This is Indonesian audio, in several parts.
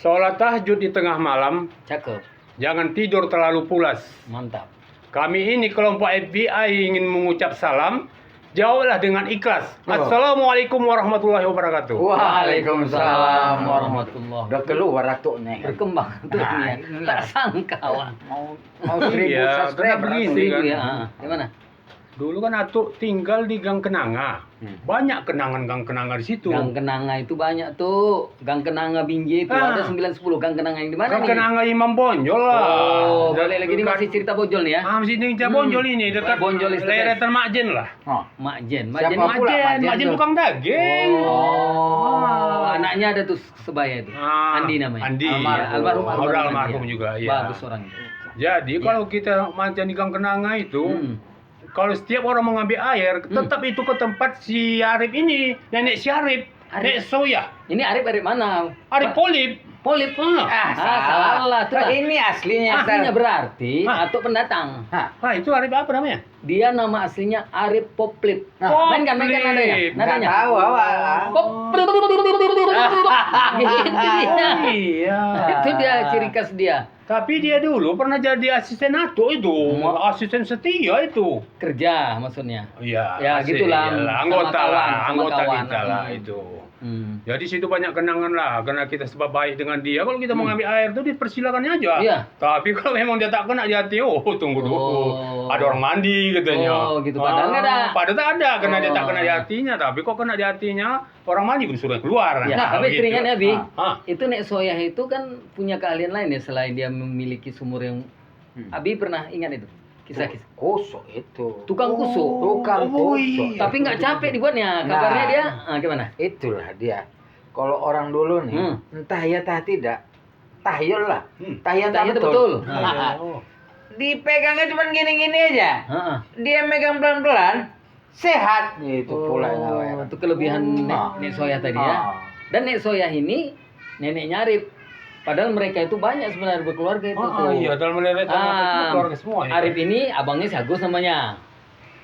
Sholat tahajud di tengah malam, Cakep. jangan tidur terlalu pulas. Mantap. Kami ini kelompok FBI ingin mengucap salam, jawablah dengan ikhlas. Oh. Assalamualaikum warahmatullahi wabarakatuh. Waalaikumsalam warahmatullahi. Udah keluar atuknya. Berkembang tuh Nah, ya. inilah. Tak sangka Wak. Mau 1000 Iya, subscriber. karena begini. Seribu kan. ya. Gimana? Dulu kan Atuk tinggal di Gang Kenanga. Banyak kenangan Gang Kenanga di situ. Gang Kenanga itu banyak tuh. Gang Kenanga Binjai itu ada 910. Gang Kenanga yang di mana Gang nih? Kenanga Imam Bonjol lah. Oh, Dan balik lagi ini bukan- masih cerita Bonjol nih ya. masih di Bonjol ini dekat Bonjol Istiqlal. Leretan Makjen lah. Oh. Makjen. Siapa Makjen. pula Makjen Makjen tuh? tukang daging. Oh, anaknya ada tuh sebaya itu. Ah, Andi namanya. Andi. Almarhum. Udah Andi, almarhum ya. juga, iya. Bagus orang itu. Jadi kalau kita mancing di Gang Kenanga itu, kalau setiap orang mau ngambil air, tetap itu ke tempat si Arif ini, nenek si Arif, nenek Soya, Ini Arif mana? Arif Polip. Polip. Salah. Tuh. Ini aslinya. Aslinya berarti Ah. atau pendatang. Ah, itu Arif apa namanya? Dia nama aslinya Arif Poplip. Nah, Main kan ada ya? Poplip. Nadanya. Nggak tahu awak. Poplip. Gitu dia. Iya. Itu dia ciri khas dia. Tapi dia dulu pernah jadi asisten Atuk itu, asisten setia itu. Kerja maksudnya. Iya. Ya, asisten, gitulah. iyalah. Sama Anggota kawan, lah, sama anggota kawan. kita lah itu. Hmm. Jadi situ banyak kenangan lah, karena kita sebab baik dengan dia. Kalau kita mau ngambil air tuh dipersilakan aja. Iya. Tapi kalau memang dia tak kena di hati, tunggu dulu. Oh. Ada orang mandi katanya. Oh, gitu. Padahal nggak ada. Padahal tak ada, karena dia tak Oh. kena di hatinya. Tapi kok kena di hatinya, orang mandi pun suruh keluar. Ya, tapi gitu. teringat ya, Bi. Ah. Itu Nek Soyah itu kan punya keahlian lain ya selain dia memiliki sumur yang Abi pernah ingat itu? Kisah-kisah. Kusuk itu. Tukang kusuk. Tukang Oh, kusuk. iya. Tapi nggak capek dibuatnya. Kabarnya Nah. dia gimana? Itulah dia. Kalau orang dulu nih, entah ya entah tidak, tahyul lah. Tahyul Tahiyat betul. Oh. Dipegangnya cuma gini-gini aja. Heeh. Dia megang pelan-pelan, sehat. Itu pula yang Oh, awalnya. itu kelebihan Nek Soyah tadi ya. Dan Nek Soyah ini neneknya Arif. Padahal mereka itu banyak sebenarnya berkeluarga itu tuh. Iya, dalam meleret keluarga semua. Ya. Arif ini abangnya si Agus namanya.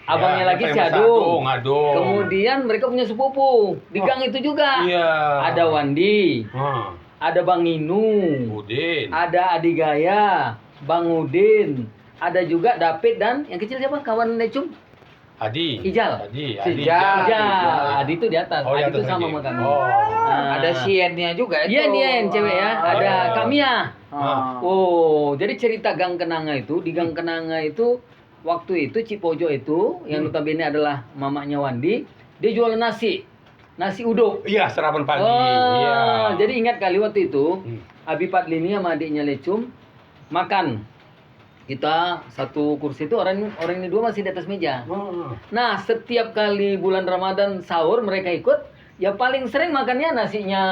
Abangnya Ya, lagi si Adung. Adung. Kemudian mereka punya sepupu di gang itu juga. Iya. Ada Wandi, Ah, ada Bang Inu, Udin. ada Adi Gaya, Bang Udin, ada juga David dan yang kecil siapa? Kawan Necum? Adi. Ijal. Adi. Ijal. Adi itu di atas. Oh, di Adi itu atas sama lagi. sama kami. Oh. Nah, Ada Siennya juga itu. Iya nih yang cewek ya. Ada iya. Kamia. Ah. Oh, jadi cerita Gang Kenanga itu, di Gang Kenanga itu waktu itu Cipojo itu yang notabene adalah mamanya Wandi, dia jualan nasi. Nasi uduk. Iya, sarapan pagi. Oh, Iya. jadi ingat kali waktu itu Hmm. Abi Padlini sama adiknya Lecum makan. Kita satu kursi itu orang ini dua masih di atas meja. Oh. Nah, setiap kali bulan Ramadan sahur mereka ikut, ya paling sering makannya nasinya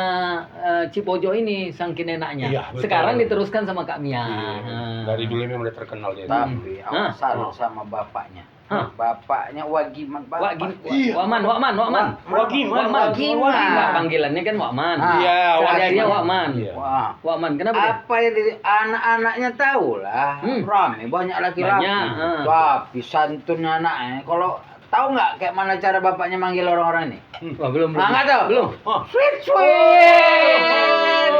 Cipojo ini sangkin enaknya. Iya, betul. Sekarang diteruskan sama Kak Mia. Iya. Nah. Dari dulu memang udah terkenal dia. Tapi Hah? aku salut sama bapaknya. Hah? Bapaknya Wagiman Wak, bapak. Iya. Wakman. Wagiman. Wak, panggilannya kan Wakman. Ah, Iya, Sehari-harinya Wakman. Wakman. Iya. Wah. Wakman, kenapa dia? Apa yang anak-anaknya tahu lah, rame banyak laki-laki. Banyak, ah. Tapi santunnya anaknya. Kalau tahu nggak kayak mana cara bapaknya manggil orang-orang ini? Wah, belum. Nggak tahu. Belum. Oh. Sweet sweet.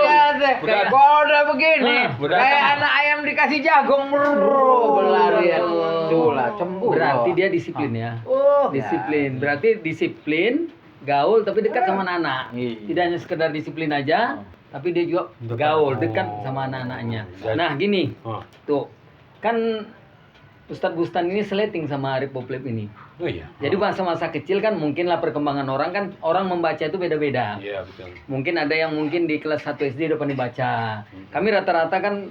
Berat. Kalau udah begini, berat. kayak anak ayam dikasih jagung, berlarian. Itulah cemburu. Berarti dia disiplin ya. Oh, Disiplin. Berarti disiplin, gaul tapi dekat sama anak-anak. Iya. Tidak hanya sekedar disiplin aja, tapi dia juga Dekat. gaul, dekat sama anak-anaknya. Jadi- Nah, gini. Oh. Tuh. Kan Ustadz Bustan ini seleting sama Arif Poplip ini. Oh iya. Jadi masa-masa kecil kan mungkinlah perkembangan orang kan orang membaca itu beda-beda. Iya, betul. Mungkin ada yang mungkin di kelas 1 SD udah pandai baca. Kami rata-rata kan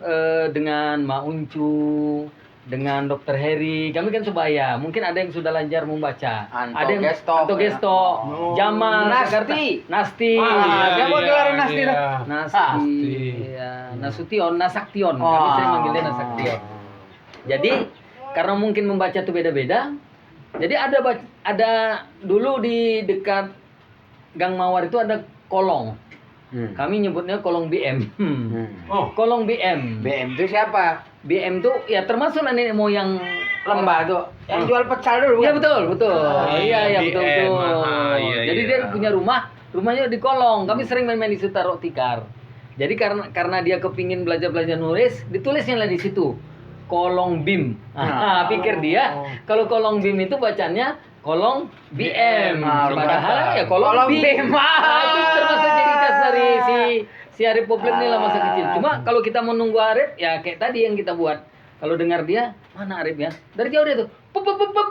dengan Ma Uncu, dengan Dokter Heri, kami kan sebaya. Mungkin ada yang sudah lancar membaca. Anto Ada yang Gesto. Anto Gesto, Oh. Jamal, Nasti. Jakarta. Nasti. Siapa gelar Nasti tuh? Nasti. Nasti. Iya, Nasution, Nasaktion. Kami Oh. sering manggilnya Nasaktion. Jadi karena mungkin membaca itu beda-beda, jadi ada dulu di dekat Gang Mawar itu ada kolong. Kami nyebutnya kolong BM. Oh. Kolong BM. BM itu siapa? BM tuh ya termasuk nenek moyang Lembah tuh. Yang jual pecel dulu. Iya kan? betul, betul. Oh, Iya, iya betul, BM. betul. Ah, iya, Jadi iya. dia punya rumahnya di kolong. Kami sering main-main di situ taruh tikar. Jadi karena dia kepingin belajar nulis, ditulisnya lah di situ. Kolong BIM. Pikir dia kalau kolong BIM itu bacanya kolong BM. Padahal ya kolong BIM. Itu termasuk jadi khas dari si Arif Poplep ini lah masa kecil. Cuma kalau kita mau nunggu Arif, ya kayak tadi yang kita buat. Kalau dengar dia, mana Arif ya? Dari jauh dia tuh. Pup pup pup pup.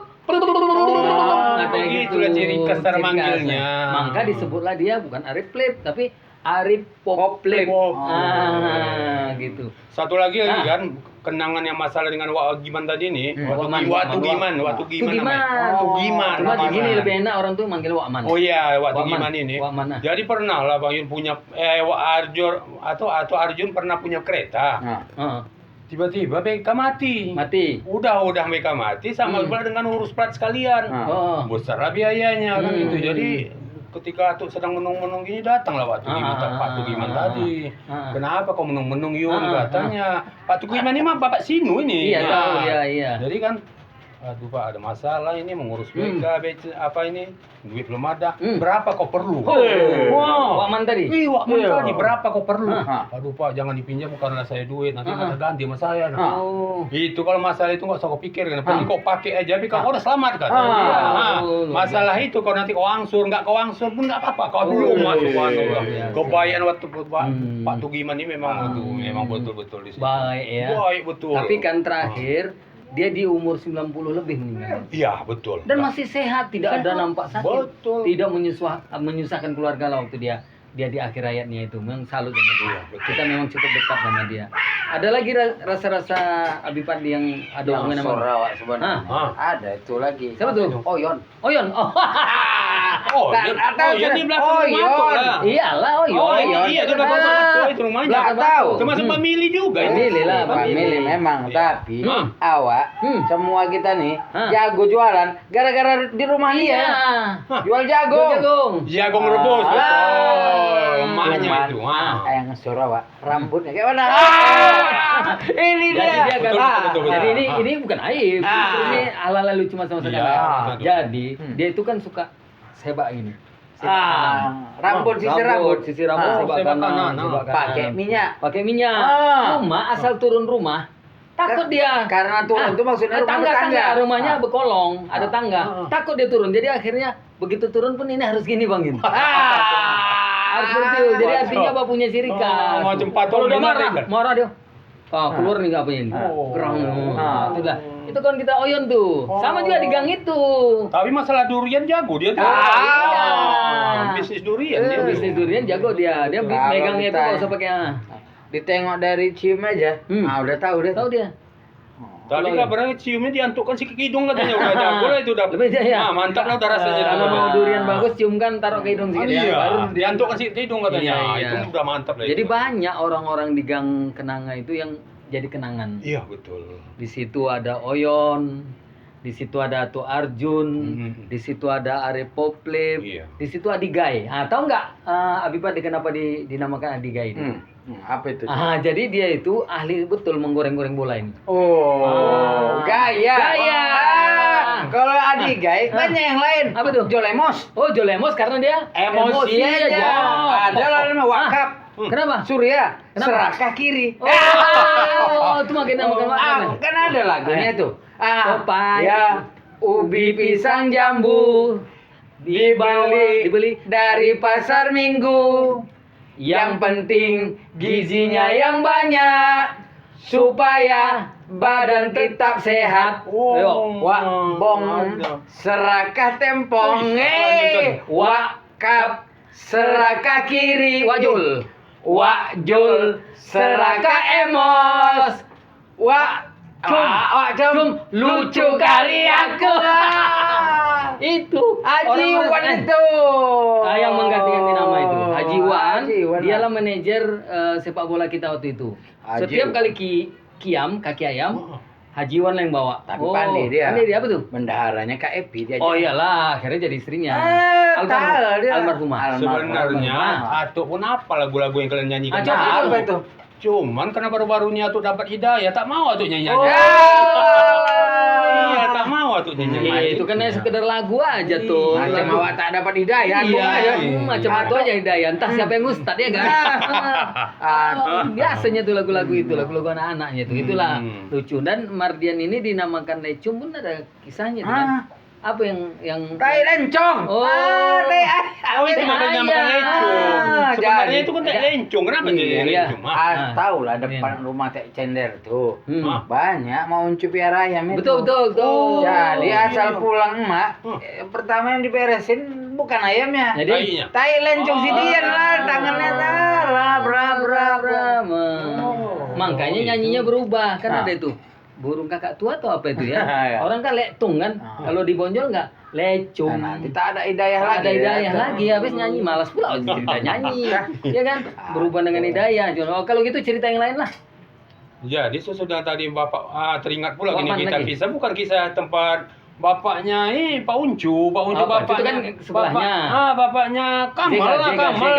Itulah ciri khas cara manggilnya. Maka disebutlah dia bukan Arif Plep, tapi Arif Poplep. Gitu. Satu lagi kan kenangan yang masalah dengan Wak Giman tadi nih. Watu Giman namanya. Tugiman. Cuma di sini lebih enak orang tuh manggil Wakman. Oh iya, Wak Giman ini. Wakman. Jadi pernah lah Bang Yun punya Wak Arjun atau Arjun pernah punya kereta. Tiba-tiba BK mati. Udah BK mati sama pula dengan urus plat sekalian. Besarlah biayanya kan itu. Jadi ketika Atuk sedang menung-menung gini datanglah Pak Tugiman tadi. Kenapa kau menung-menung Yun katanya. Pak Tugiman ini mah Bapak Sinu ini. Iya tahu, iya. Jadi kan aduh Pak ada masalah ini mengurus BK apa ini duit belum ada. Berapa kau perlu? Wow. Wakman tadi. Wakman tadi berapa kau perlu? Aduh Pak jangan dipinjam bukanlah saya duit nanti ada ganti sama saya. Itu kalau masalah itu nggak usah kau pikir kan. Penting kau pakai aja tapi kau udah selamat kan. Masalah itu kau nanti kau angsur nggak kau angsur pun nggak apa-apa. Kau dulu masuk kebayaan waktu Pak Tugiman ini memang betul-betul di sini. Baik ya. Baik betul. Tapi kan terakhir dia di umur 90 lebih meninggal. Iya, betul. Dan masih sehat, tidak ada nampak sakit. Betul. Tidak menyusahkan keluarga lah waktu dia di akhir hayatnya itu. Memang salut sama dia. Kita memang cukup dekat sama dia. Ada lagi rasa-rasa Abi Pandi yang ada hubungan sama Sarawak sebenarnya. Ada itu lagi. Siapa tuh? Oyon. Ini belakang rumah lah. Iyalah, Iya, itu belakang rumah itu rumahnya. Nggak tahu. Termasuk famili juga ini. Famili lah, Famili memang, tapi awak semua kita nih jago jualan gara-gara di rumah dia. Jual jagung. Jagung rebus. Emaknya itu. Yang Sarawak rambutnya kayak mana? Ini Jadi dia. dia Betul. Jadi ini bukan aib. Ini ala-ala lucu masa-masa kanak. Jadi dia itu kan suka sebak ini. Sisir rambut. Sisir rambut, sebak kanan. Pakai minyak. Cuma asal turun rumah takut dia. Karena turun itu maksudnya rumah tangga. Rumahnya berkolong, ada tangga. Takut dia turun. Jadi akhirnya begitu turun pun ini harus gini Bang Gin. Harus seperti itu. Jadi artinya Bapak punya ciri khas. Macam patol Kalau dia kan? marah dia. Keluar nih apa ini? Kerang. Itulah. Itu kan kita Oyon tuh. Sama juga di gang itu. Tapi masalah durian jago dia tuh. Bisnis durian dia. Bisnis durian jago dia. Dia megangnya itu kalau usah pakai ditengok dari cium aja. Udah tahu deh. Tahu dia. Tadi kabarnya ciumnya diantukkan si hidung katanya udah jago lah itu udah. Lebih ya. Mantap lah udah rasanya. Kalau mau durian bagus ciumkan taruh ke hidung sedikit. Iya. Diantukkan si hidung katanya. Iya. Itu udah mantap lah. Jadi banyak orang-orang di Gang Kenanga itu yang jadi kenangan. Iya betul. Di situ ada Oyon, di situ ada Atu Arjun, di situ ada Arif Poplep, di situ Adigai. Tahu nggak Abi Pandi kenapa dinamakan Adigai itu? Apa itu? Jadi dia itu ahli betul menggoreng-goreng bola ini. Gaya. Kalau Adigai banyak yang lain. Apa tuh? Jolemos. Jolemos karena dia Emosi aja. Ada lah namanya Wakap. Kenapa? Surya. Kenapa? Serakah kiri. Itu makin makan. Kan ada lagunya tuh. Ya, ubi pisang jambu dibeli dari pasar Minggu. Yang penting gizinya yang banyak supaya badan tetap sehat. Bong serakah tempong. Wakap serakah kiri. Wajul serakah emos. Cum lucu kali aku. Itu Haji Wan itu. Yang menggantikan nama itu. Haji Wan. Dialah manajer sepak bola kita waktu itu. Setiap kali kaki ayam, Haji Wan yang bawa. Tapi pandai dia. Pandai dia apa tuh? Bendaharanya Kak Epi dia. Iyalah, akhirnya jadi istrinya. Almarhumah. Sebenarnya Atuk pun apa lagu-lagu yang kalian nyanyikan? Apa itu? Cuman karena baru-barunya Atuk dapat hidayah, tak mau Atuk nyanyi aja. Iya, tak mau tuh nyanyi. Iya, itu kan sekedar lagu aja tuh. Macam awak tak dapat hidayah. Iya, macam itu aja hidayah. Entah siapa yang ustad ya kan. Biasanya tuh lagu-lagu itu, lagu-lagu anak-anaknya itu. Itulah lucu. Dan Mardian ini dinamakan Lecung pun ada kisahnya tuh kan. Apa yang Tai lencong. Oh, Itu makanya dinamakan lencong. Sebenarnya itu kan tai lencong. Kenapa jadi lencong? Tahu lah depan rumah Tek Cender tuh. Banyak mau uncu piara ayam itu. Betul. Jadi asal pulang emak, pertama yang diberesin bukan ayamnya. Jadi Tai lencong si Dian lah, tangannya makanya nyanyinya berubah kan ada itu. Burung kakak tua atau apa itu ya? Orang kan lektung kan. Kalau di Bonjol enggak lecung. Nanti tak ada hidayah lagi. Ada hidayah lagi, habis nyanyi malas pula cerita nyanyi. Ya kan? Berubah dengan hidayah. Kalau gitu cerita yang lain lah. Jadi sesudah tadi Bapak teringat pula Bapak gini kita lagi. kisah bukan kisah tempat bapaknya Pak Uncu bapaknya itu kan sebelahnya. bapaknya Kamal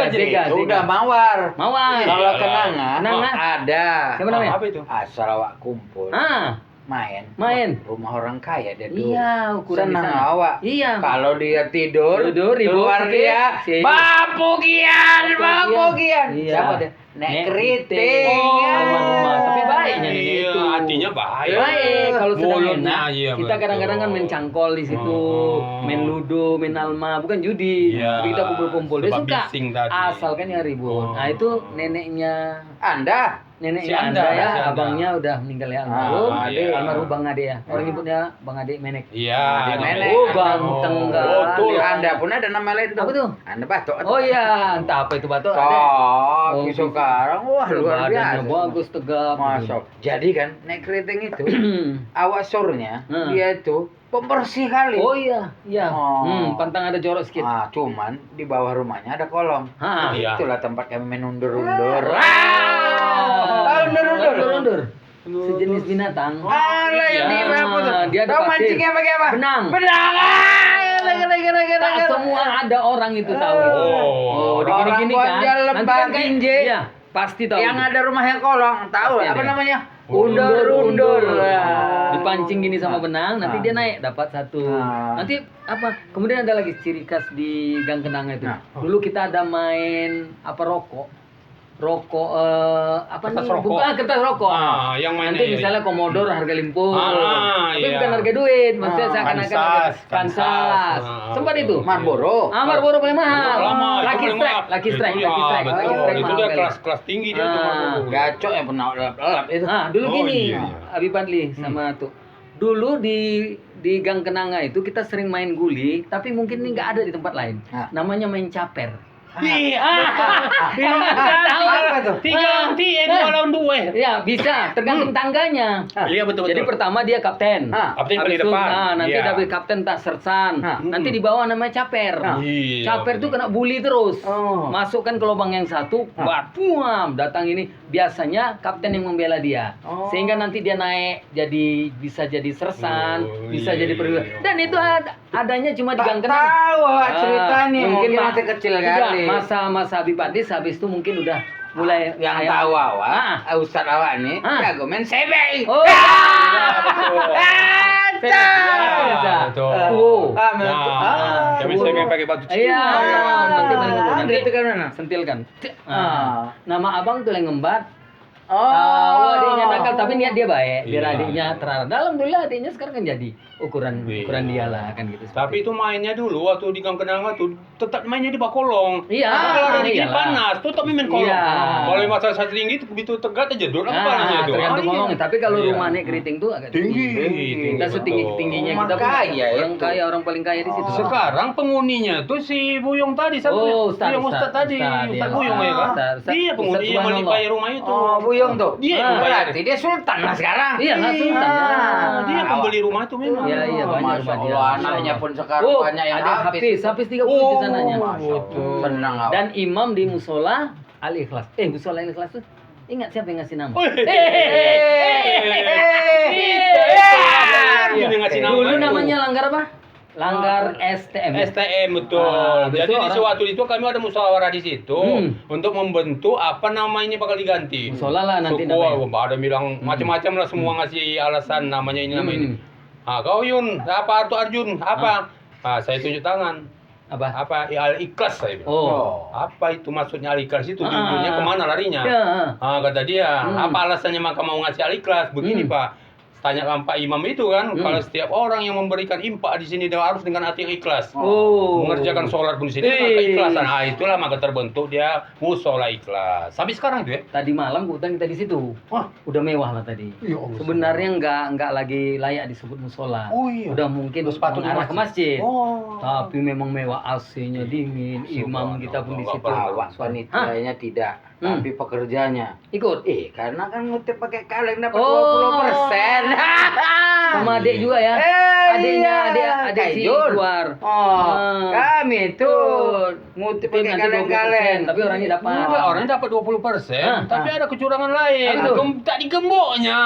Zega. Udah mawar. Kalau Iya. kenangan ada. Siapa namanya? Apa itu? Asal awak kumpul. Main. Rumah orang kaya dia tuh. Iya, ukuran Senang di sana. awak. Iya. Kalau dia tidur ribut, keluar dia. si- Bapugian. Iya. Siapa dia? Nek Kriting. Almarhumah. Tapi baiknya nenek Iya, itu. artinya baik. Baik, kalau sedang Mulutnya, enak, iya, kita betul. kadang-kadang kan main cangkol di situ, main ludo, main alma, bukan judi. Iya, Tapi kita kumpul-kumpul. Dia sebab suka. bising tadi. Asalkan yang ribut. Nah, itu neneknya Anda. Si Anda Anda, ya, si Anda. abangnya udah meninggal ya almarhum. iya. Almarhum Bang Ade ya. Orang nyebutnya Bang Ade Menek. Iya, Menek. Oh, ganteng kan. Betul. Anda pun ada nama lain tuh. Apa tuh? Anda Batok. Oh iya, entah apa itu batu ada. Oh, sekarang wah luar Badannya biasa. bagus tegap. Masuk. Jadi kan Nek Kriting itu awak surnya Hmm. dia itu pembersih kali. Oh iya. Oh. Pantang ada jorok sedikit. Cuman di bawah rumahnya ada kolong. Ha. Iya. Itulah tempat kami main undur-undur. Undur-undur. Sejenis binatang. Ini apa tuh? Dia ada Tahu pasir. mancingnya pakai apa? Benang. Benang. Tak semua ada orang itu tahu itu. Oh. Di gini-gini Orang kan. Bonjol, Nanti Lembang, kan kayak Inje. Iya, pasti tahu. Yang ada rumahnya kolong, tahu Pasti apa ada. namanya? Undur-undur. Undur-undur. Dipancing gini sama benang, nanti dia naik dapat satu. Nanti apa? Kemudian ada lagi ciri khas di Gang Kenanga itu. Dulu kita ada main apa rokok. Apa Kertas nih? rokok. Bukan kertas rokok. Yang mainnya Nanti ini. misalnya komodor harga limpur. Tapi iya. bukan harga duit, maksudnya seakan-akan Kansas. Sempat itu. Marlboro. Marlboro paling mahal. Lama, Lucky itu Strike, lama. Lucky Strike, Itu Lucky ya, Strike. betul. Lucky Strike Itu mahal dia kali. kelas tinggi dia tuh. Gacok yang pernah lap itu. Dulu Oh, gini, iya. Abi Padli sama tuh. Dulu di Gang Kenanga itu kita sering main guli, tapi mungkin ini nggak ada di tempat lain. Namanya main caper. Apa tuh? 3 lawan 2 lawan 2. Ya bisa, tergantung tangganya. Iya, betul. Jadi pertama dia kapten. Kapten paling Habis itu, depan. nanti Iya. dari kapten tak sersan. Nanti di bawah namanya caper. Iya, Caper tuh kena bully terus. Masukkan ke lubang yang satu, buam, datang ini. Biasanya kapten yang membela dia. Sehingga nanti dia naik bisa jadi sersan, bisa iya, jadi perwira. iya. Dan itu adanya cuma di Gang Tak Kenanga. tahu ceritanya. Mungkin Mak- masih kecil Udah, kali. masa Abi Padis habis itu mungkin udah mulai Yang tahu awak, Ustaz awak nih, Ah. jago main sebek. Oh. Betul. Tuh. Kami saya pakai batu cincin. Iya, nanti main ngumpul. Nanti itu kan mana? sentilkan. Ah. Nama abang tuh yang ngembat. Oh, Adiknya nakal tapi niat dia baik. Biar Iya. adiknya terarah. Alhamdulillah adiknya sekarang kan jadi ukuran dia lah kan gitu. Tapi itu mainnya dulu waktu di Gang Kenanga tuh tetap mainnya di bawah kolong. Iya. Kalau ada dikit Iyalah. panas, tetap main kolong. Iya. Kalau masa saat tinggi itu begitu tegak aja jedor apa panasnya itu. tergantung Ah, iya. ngomongnya. Tapi kalau Iya. rumah Nek Keriting tuh agak Tinggi. Kita setinggi tingginya Rumah kita pun kaya orang itu. kaya, orang paling kaya di situ. Sekarang penghuninya tuh si Buyong tadi, siapa? Oh, Ustaz, Buyong Ustaz tadi, Ustaz, Ustaz iya. Buyong ya kan? Ustaz Dia penghuni yang Subhanallah. melipai rumah itu. Oh, Buyong tuh. Dia yang membayar. Berarti dia sultan lah sekarang. Iya, lah sultan. Dia pembeli rumah itu memang. Iya, iya, banyak Masya rumah dia. Allah, anaknya pun sekarang Oh, banyak yang ada Hafiz 30 di sananya. Masya Allah. Senang awak. Dan imam di musola Al Ikhlas. Musola Al Ikhlas tuh ingat siapa yang ngasih nama? Dia yang ngasih nama Dulu itu. namanya langgar apa? Langgar STM. STM betul. Jadi betul, di suatu itu kami ada musyawarah di situ untuk membentuk apa nama ini bakal diganti. Musola lah nanti Suku, namanya. ada bilang macam-macam lah semua ngasih alasan namanya ini nama ini. Kau Yun, apa Arto Arjun? Apa? Saya tunjuk tangan. Apa? Al-Ikhlas saya bilang. Apa itu maksudnya Al-Ikhlas itu? Judulnya kemana larinya? Kata dia, apa alasannya maka mau ngasih Al-Ikhlas? Begini Pak, tanyakan Pak Imam itu kan, kalau setiap orang yang memberikan infak di sini dia harus dengan hati yang ikhlas. Mengerjakan sholat pun di sini dengan keikhlasan. Itulah maka terbentuk dia musola ikhlas. Sampai sekarang tuh ya. Tadi malam gua kita di situ. Udah mewah lah tadi. Sebenarnya nggak lagi layak disebut musola. Udah mungkin mengarah ke masjid. Tapi memang mewah, AC-nya dingin, imam kita pun di situ. Wanitanya tidak. Tapi pekerjanya ikut. Karena kan ngutip pakai kaleng dapat 20%. Sama adik juga ya. Adiknya adik si Edwar. Kami tuh ngutip pakai kaleng-kaleng. Tapi orangnya dapat. Enggak, orangnya dapat 20%, tapi ada kecurangan lain. Tak digemboknya.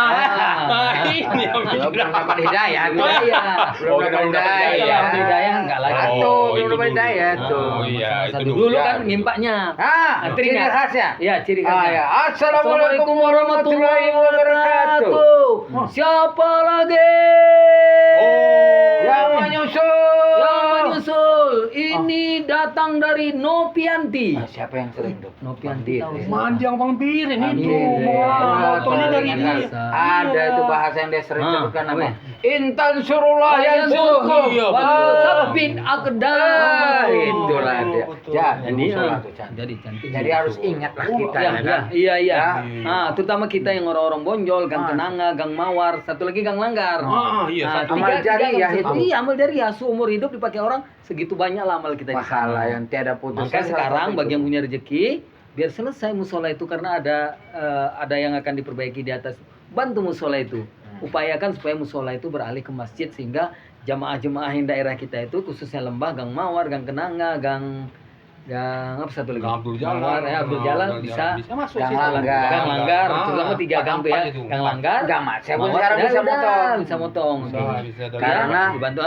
Ini belum dapat hidayah. Belum dapat hidayah. Hidayah enggak lagi. Belum dapat hidayah tuh. Itu dulu kan ngimpaknya. Ciri khasnya. Ya, ciri khasnya. Assalamualaikum warahmatullahi wabarakatuh. Siapa lagi? Yang menyusul. Ini datang dari Nopianti. Siapa yang sering tuh? Nopianti. Manjang Bang Birin itu. Motornya dari dia. Ada itu bahasa yang dia sering sebutkan apa? Intan surullah yang suruh. Sabit akdah. Itulah dia. Jadi cantik. Jadi harus ingat lah kita. Iya. Terutama kita yang orang-orang Bonjol, Gang Kenanga, Gang Mawar, satu lagi Gang Langgar. Amal jariah itu. Iya, amal jariah seumur hidup dipakai orang segitu banyak lah amal kita di sana. Pahala yang tiada putus. Maka sekarang bagi yang punya rezeki biar selesai musola itu karena ada yang akan diperbaiki di atas. Bantu musola itu. Upayakan supaya musola itu beralih ke masjid sehingga jamaah-jamaah yang daerah kita itu khususnya Lembah, Gang Mawar, Gang Kenanga, Gang apa satu lagi? Gang Abdul Jalal. Abdul Jalal bisa masuk Gang situ. Langgar. Gang Langgar, terutama 3 gang tuh ya. Gang Langgar. Saya pun sekarang bisa motong. Karena dibantu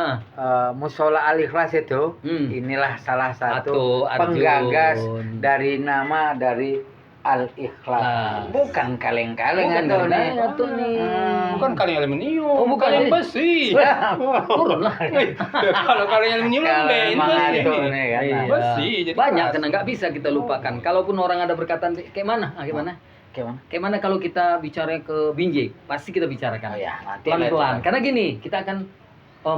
musola Al-Ikhlas itu inilah salah satu penggagas dari nama dari Al-Ikhlas. Bukan kaleng-kaleng atau nih. Bukan kaleng aluminium. Bukan kaleng besi. Turun lah. Kalau kaleng aluminium besi. Besi. Banyak karena nggak bisa kita lupakan. Kalaupun orang ada berkatan kayak mana? Kayak mana kalau kita bicara ke Binjai? Pasti kita bicarakan. Pelan-pelan. Karena gini, kita akan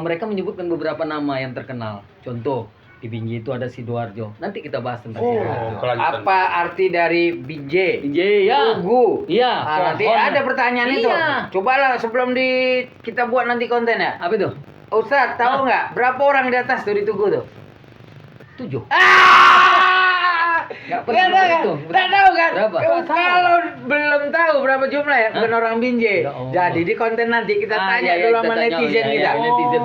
mereka menyebutkan beberapa nama yang terkenal. Contoh di Binjai itu ada Sidoarjo. Nanti kita bahas tentang Sidoarjo. Apa arti dari Binjai? Binjai ya. Tugu. Iya. Nanti ada pertanyaan itu. Cobalah sebelum kita buat nanti konten ya. Apa itu? Ustaz, tahu nggak berapa orang di atas tuh di Tugu tuh? 7. Nggak tahu kan? Berapa? Kalau belum tahu berapa jumlah ya, bukan orang Binjai. Jadi di konten nanti kita tanya dulu sama netizen kita.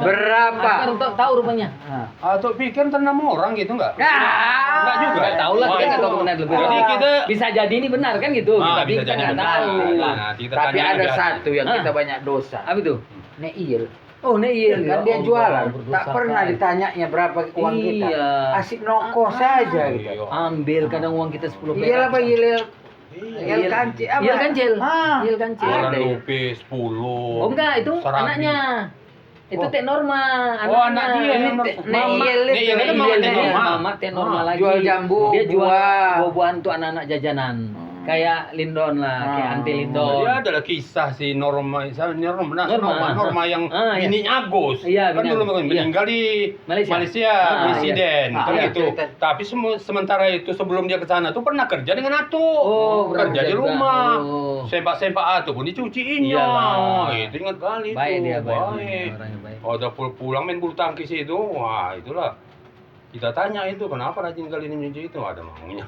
Berapa? Tahu rupanya. Atau pikir tentang orang gitu enggak? Enggak juga. Enggak tahu lah, kita enggak tahu benar lebih. Jadi kita bisa jadi ini benar kan gitu. bisa jadi enggak tahu. Tapi ada satu yang kita banyak dosa. Apa itu? Neil. Oh, Neil Kan dia jualan. Tak pernah ditanyanya berapa uang kita. Asik nongko saja gitu. Ambil kadang uang kita 10 perak. Iya apa Yil kancil apa? Yil kancil. Yil kancil. Orang Lupi 10. Oh enggak, itu anaknya. Itu Teh Norma. Anak dia. Neil Mama Teh Norma lagi. Jual jambu. Dia jual buah-buahan tuh anak-anak jajanan. Kayak Lindon lah, kayak Anti Lindon. Dia adalah kisah si Norma yang bininya Agus. Iya, kan dulu meninggal di Malaysia, presiden. Kan gitu. Tapi sementara itu sebelum dia ke sana tuh pernah kerja dengan Atu. Kerja di rumah. Sempak-sempak Atu pun dicuciinnya. Itu ingat kali itu. Baik dia, baik. Udah pulang main bulu tangkis itu. Wah, itulah. Kita tanya itu kenapa rajin kali ini nyuci itu ada maunya.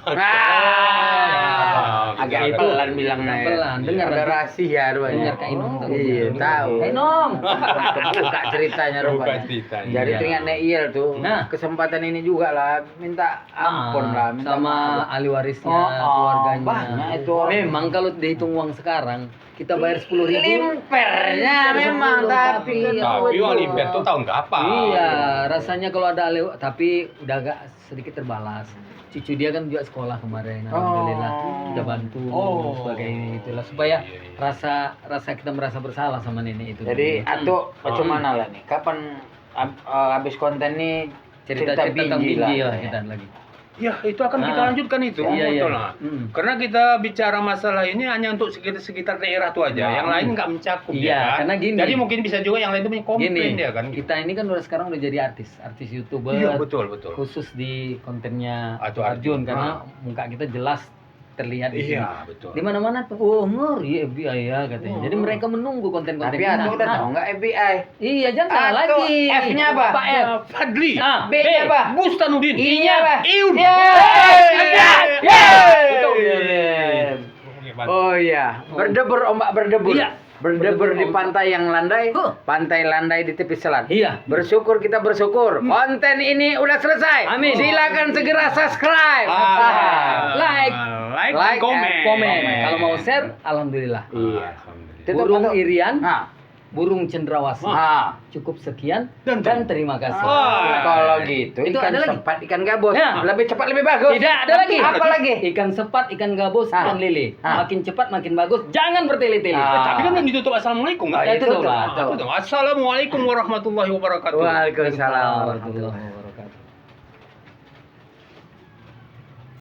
Agak pelan bilang pelan. Dengar ada rahasia rupanya. Dengar Kak Inom tuh. Iya, tahu. Kak Inom. Buka ceritanya rupanya. Jadi teringat Neil tuh. Kesempatan ini juga lah minta ampun lah, minta sama ahli warisnya, keluarganya. Banyak itu. Memang kalau dihitung uang sekarang kita bayar 10.000. Limpernya memang tapi Tapi uang limper tuh tahun kapan? Iya, rasanya kalau ada tapi udah agak sedikit terbalas. Cucu dia kan juga sekolah kemarin, alhamdulillah kita bantu sebagainya itulah supaya rasa kita merasa bersalah sama nenek itu. Jadi atau bagaimana lah nih? Kapan habis konten nih cerita tentang Binjai lah kita lagi. Ya, itu akan kita lanjutkan itu. Iya. Betul lah. Karena kita bicara masalah ini hanya untuk sekitar daerah itu aja. Yang lain nggak mencakup Iya, ya kan? karena gini. Jadi mungkin bisa juga yang lain itu punya komplain ya kan. Kita ini kan sekarang udah jadi artis YouTuber. Iya, betul. Khusus di kontennya Atau Arjun Arjun. karena muka kita jelas terlihat di sini. Iya, betul. Di mana-mana tuh, ngeri FBI ya katanya. Jadi mereka menunggu konten-konten tapi Atu udah tahu nggak FBI? Iya, jangan salah Atu, lagi. F-nya apa? Pak F. Fadli. B-nya apa? Bustanuddin. I-nya apa? Iun. Oh iya, berdebur ombak berdebur. Iya. Berdebur di pantai yang landai, pantai landai di tepi selat. Iya. Bersyukur kita bersyukur. Konten ini udah selesai. Amin. Silakan segera subscribe. Like, Komen. Kalau mau share, alhamdulillah. Iya. Burung Irian, Nah, burung cendrawasih. Cukup sekian dan terima kasih. kalau gitu Itu ikan ada lagi? sepat, ikan gabus, Ya. lebih cepat lebih bagus. Tidak ada lagi. Apa lagi? Ikan sepat, ikan gabus, ikan lele. Makin cepat makin bagus. Jangan bertele-tele. Tapi kan belum ditutup assalamualaikum nggak? Ya, itu tuh lah. Assalamualaikum warahmatullahi wabarakatuh. Waalaikumsalam Waalaikumsalam warahmatullahi wabarakatuh.